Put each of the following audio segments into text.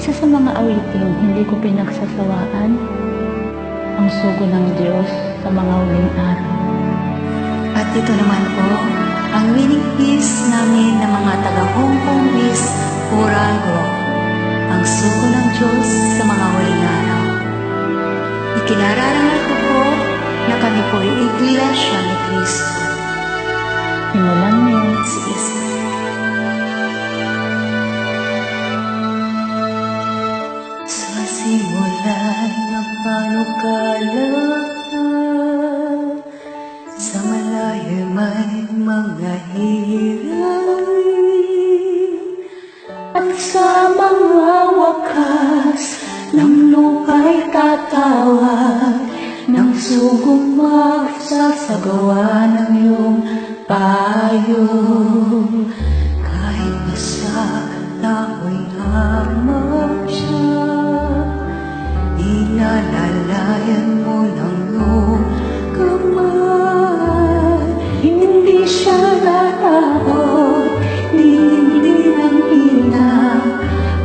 Isa sa mga awiting hindi ko pinagsasawaan, ang sugo ng Diyos sa mga huling araw. At ito naman po, ang winning piece namin ng mga taga-Hong Kong Miss Orago, ang sugo ng Diyos sa mga huling araw. Ikinararangal ko po na kami po ay Iglesia ni Cristo. Simulan niyo. Sige, sige. Sa simula'y magpanukala ka, sa malayo may mga hihilahin, At sa mga wakas ng lupa'y tatawag, ng sugong magsasagawa ng iyong payo. kahit na sa tao'y hamak siya, inalalayan mo ng iyong kamay. Hindi siya natakot, hindi ng ina,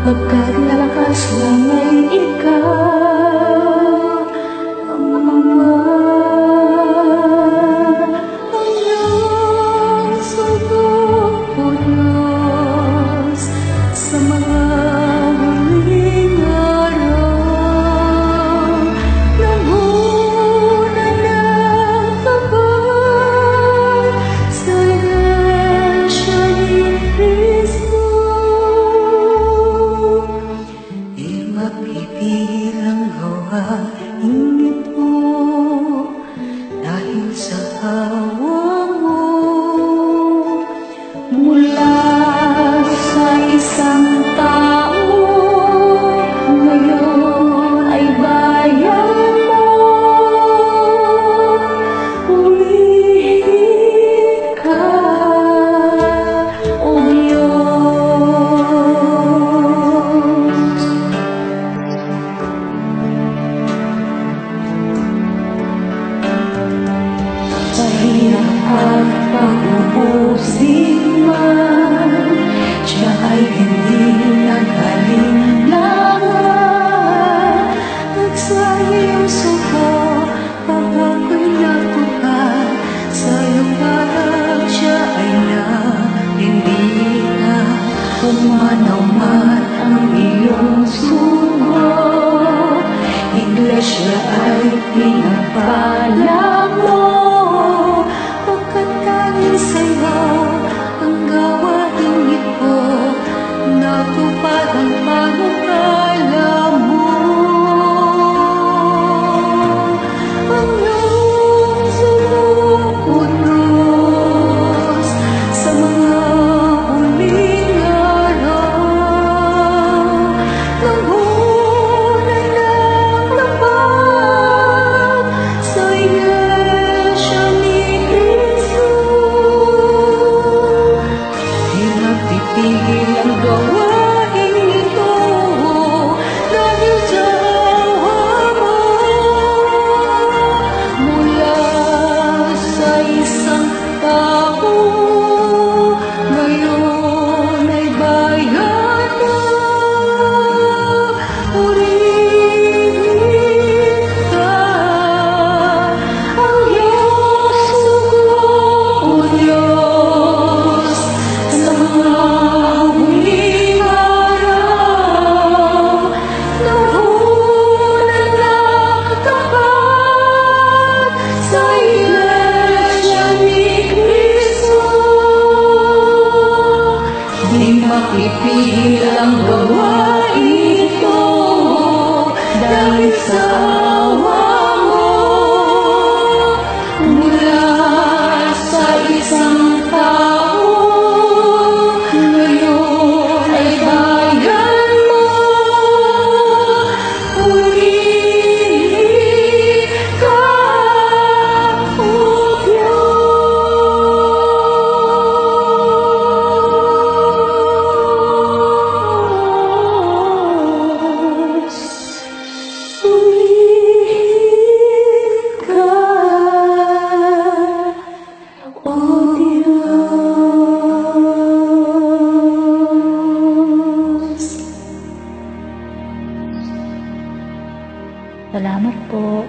pagkat lakas lang ay ikaw. Ang iyong sugo, O Diyos, sa mga huling araw, nanguna ng tapat sa Iglesia ni Cristo. Di mapipigil ang gawain ito dahil sa awa mo. Mula sa isang tao, ngayon ay bayan mo. Purihin ka, O Diyos. Pahirap at pag-ubusin man, siya ay hindi nag-alinlangan. At sa iyong suko, ako'y natuhan. Sa iyong harap siya ay narindihan. Pumanaw man ang iyong sugo, Iglesia ay pinagpala mo. Pagkat dahil sa'yo ang gawain ito, natupad ang panukala mo. Ang iyong sugo, O Diyos, sa mga huling araw, nanguna ng lapat sa Iglesia ni Cristo. Di mapipigil ang gawain ito dahil sa awa mo. Mula sa isang tao, ngayon ay bayan mo. Purihin ka, ang iyong sugo, O Diyos, sa mga huling araw, nahunan ng tapat sa Iglesia ni Cristo. Di mapipigil ang gawain ito dahil sa awa mo. Mula sa isang tao, ngayon ay bayan mo. Purihin ka, O Diyos. Purihin Salamat po.